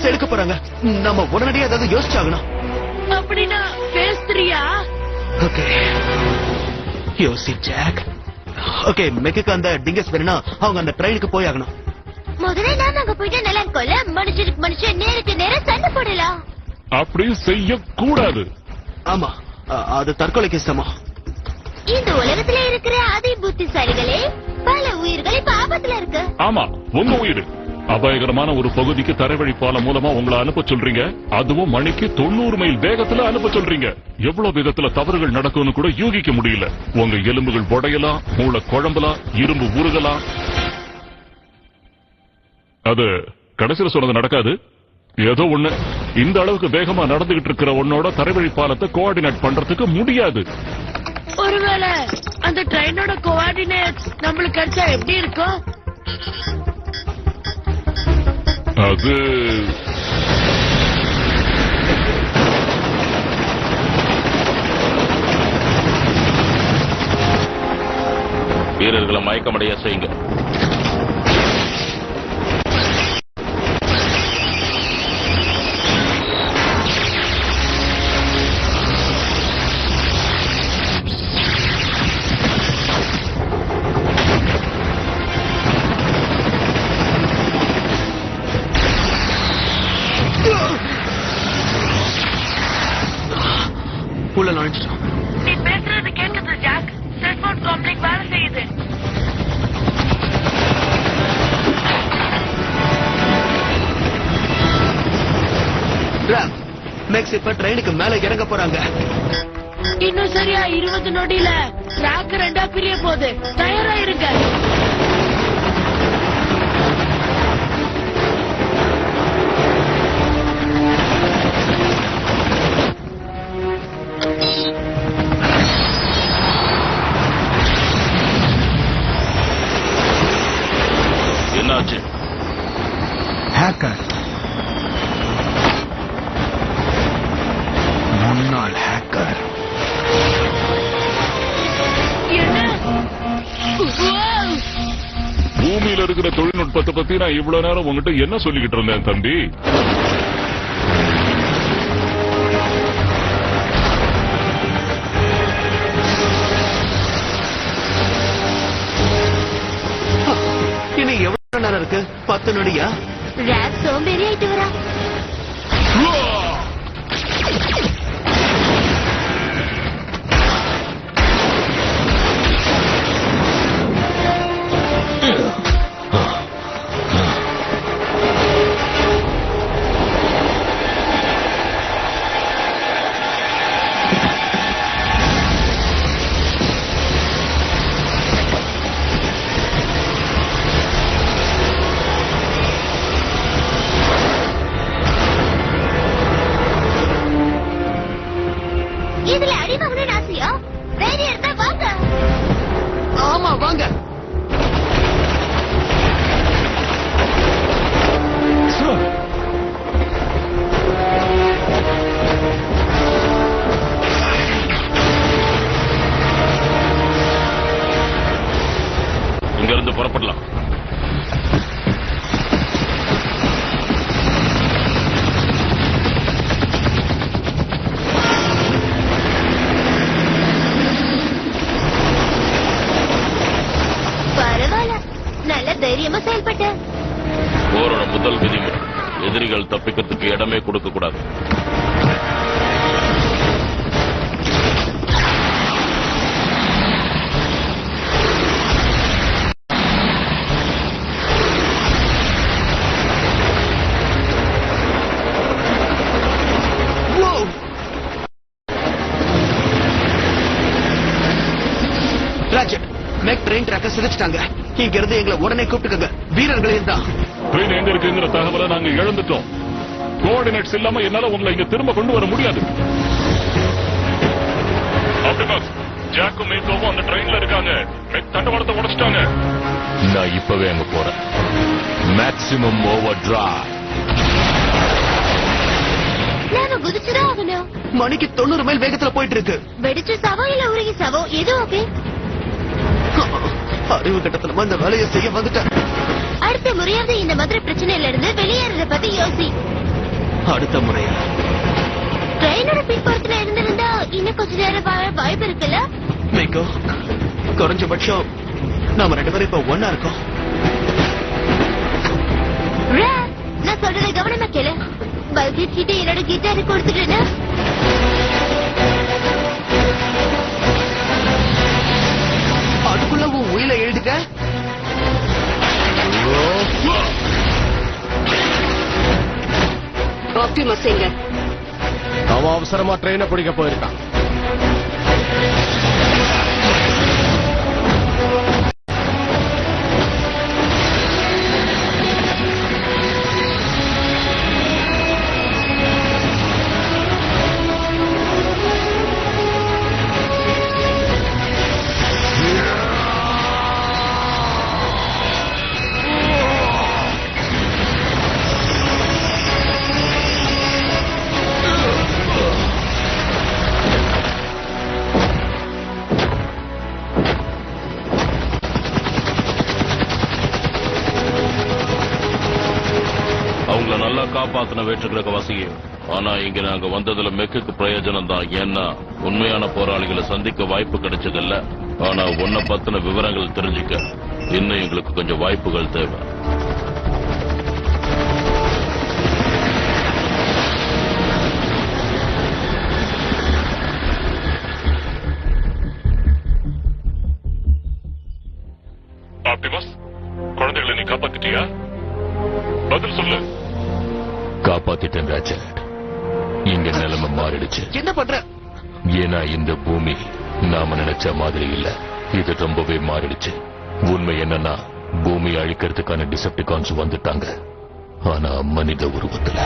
Face எடுக்க போறாங்க. நம்ம உடனடியாக ஏதாவது யோசிச்சாகணும். அப்படின்னா ஃபேஸ் 3யா? ஓகே யோசி ஜாக். ஓகே மெக்குக்கு அந்த டிங்கஸ் வேணும்னா அவங்க அந்த ட்ரெயினுக்கு போய் ஆகணும். முதல்ல நாம அங்க போயிட்டு நல்லா கொல்ல மனுஷனுக்கு மனுஷன் நேருக்கு நேரம் சண்டை போடலாம். அப்படி செய்ய கூடாது. ஆமா அது தற்கொலைக்கு சமம். இந்த உலகத்துல இருக்கிற அதி புத்திசாலிகளே பல உயிர்கள் இப்ப ஆபத்துல இருக்கு. ஆமா உங்க உயிர் அபாயகரமான ஒரு பகுதிக்கு தரைவழி பாலம் மூலமா உங்களை அனுப்ப சொல்றீங்க. அதுவும் மணிக்கு 90 மைல் வேகத்துல அனுப்ப சொல்றீங்க. எவ்வளவு விதத்துல தவறுகள் நடக்கும்னு கூட யூகிக்க முடியல. உங்க எலும்புகள் உடையலாம், மூளை குழம்பலாம், இரும்பு உருகலாம். அது கடைசியில சொன்னது நடக்காது. ஏதோ ஒண்ணு இந்த அளவுக்கு வேகமா நடந்துகிட்டு இருக்கிற உன்னோட தரைவழி பாலத்தை கோஆர்டினேட் பண்றதுக்கு முடியாது. ஒருவேளை அந்த ட்ரெயினோட கோஆர்டினேட் நம்மளுக்கு கிடைச்சா எப்படி இருக்கும்? அது வீரர்களை மயக்கமடைய செய்யுங்க. உள்ள நுழைஞ்சிட்டோம். நீ பேசுறது கேட்குது ஜாக். செல்போன் காம்ப்ளெக்ஸ் வேலை செய்யுது. மேக்ஸ் இப்ப ட்ரெயினுக்கு மேல இறங்க போறாங்க. இன்னும் சரியா 20 நொடியில ட்ராக் 2ஆ பிரிய போகுது. தயாரா இருங்க. என்னாச்சு? ஹேக்கர், முன்னாள் ஹேக்கர். என்ன? பூமியில இருக்கிற தொழில்நுட்பத்தை பத்தி நான் இவ்வளவு நேரம் உங்ககிட்ட என்ன சொல்லிக்கிட்டு இருந்தேன் தம்பி? இன்னும் எவ்வளவு நேரம் இருக்கு? 10 நொடியா? ராக் சோம்பேறி ஆயிட்டு வரா. இதுல அடிமகனும் ஆசையா? வேற இருந்தா வாங்க. ஆமா வாங்க. இங்க இருந்து புறப்படலாம். பரவாயில்ல, நல்ல தைரியமா செயல்பட்ட. போரோட முதல் விதிமுறை எதிரிகள் தப்பிக்கிறதுக்கு இடமே கொடுக்க கூடாது. மேக் ட்ரெயின் ட்ராக்க சிதைச்சிட்டாங்க. இங்க இருந்து எங்களை உடனே கூப்பிட்டுக்கங்க. வீரர்களே தான். ட்ரெயின் எங்க இருக்குங்கிற தகவலை நாங்க இழந்துட்டோம். கோஆர்டினேட்ஸ் இல்லாம என்னால உங்களை இங்க திரும்ப கொண்டு வர முடியாது. ஆப்டிமஸ், ஜாக்கும் மேக்கோவும் அந்த ட்ரெயின்ல இருக்காங்க. மேக் தண்டவாளத்தை உடைச்சிட்டாங்க. நான் இப்பவே அங்க போறேன். Maximum over drive. நாம குதிச்சுதான் ஆகணும். மணிக்கு 90 மைல் வேகத்துல போயிட்டு இருக்கு. வெடிச்ச சவம் இல்ல உருகி சவம் எது ஓகே? அறிவு கட்டத்துல இந்த வேலையை செய்ய வந்துட்டேன். அடுத்த முறையாவது இந்த மாதிரி பிரச்சனையில இருந்து வெளியேறத பத்தி யோசி. அடுத்த முறையா ட்ரெயினோட பின்புறத்துல இருந்திருந்தா இன்னும் கொஞ்ச நேரம் வாய்ப்பு இருக்குல்ல? மேக்கோ, குறைஞ்சபட்சம் நாம 2 பேரும் இப்ப ஒன்னா இருக்கோம். ராப், நான் சொல்றதை கவனமா கேளு. பல்ஜெட் கிட்ட என்னோட கிட்டாரை கொடுத்துட்டேன்னா அதுக்குள்ள உன் உயில எழுதுக்க. ஆப்டிமஸ் எங்க? அவன் அவசரமா ட்ரெயினை பிடிக்க போயிருக்கான். அவங்கள நல்லா காப்பாத்தின வேற்றுக்கிரகவாசியே. ஆனா இங்க நாங்க வந்ததுல மெக்குக்கு பிரயோஜனம் தான். ஏன்னா உண்மையான போராளிகளை சந்திக்க வாய்ப்பு கிடைச்சதில்ல. ஆனா உன்னை பத்தின விவரங்கள் தெரிஞ்சுக்க இன்னும் எங்களுக்கு கொஞ்சம் வாய்ப்புகள் தேவை. ஆப்டிமஸ், குழந்தைகளை நீ காப்பாத்திட்டியா? பதில் சொல்லு. காப்பாத்திட்டேன் ராஜா. இங்க நிலைமை மாறிடுச்சு. என்ன பண்ற? ஏன்னா இந்த பூமி நாம நினைச்ச மாதிரி இல்ல. இது ரொம்பவே மாறிடுச்சு. உண்மை என்னன்னா பூமி அழிக்கிறதுக்கான டிசெப்டிகான்ஸ் வந்துட்டாங்க. ஆனா மனித உருவத்துல.